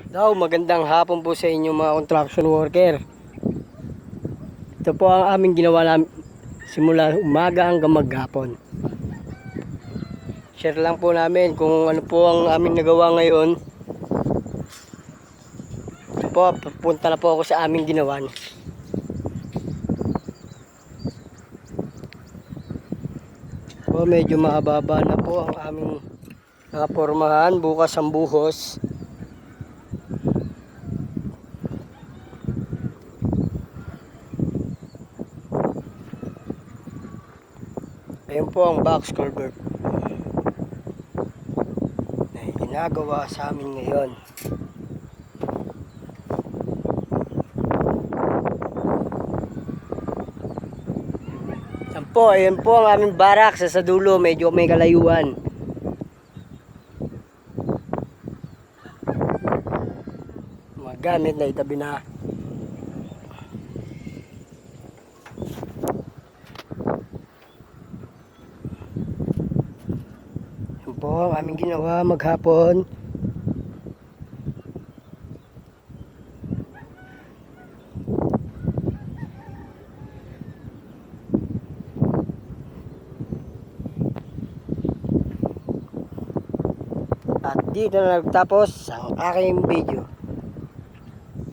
Magandang hapon po sa inyo mga construction worker. Ito po ang aming ginawa namin simula umaga hanggang maghapon. Share lang po namin kung ano po ang aming nagawa ngayon. Ito po, pupunta na po ako sa aming ginawan. Po, medyo mahaba na po ang aming nakapormahan. Bukas ang buhos. Ayun po ang box culvert na ginagawa sa amin ngayon. Ayun po ang aming barak sa dulo, medyo may kalayuan. Mga gamit na itabi na. Ayun po ang aming ginawa maghapon. At dito na nagtapos ang aking video.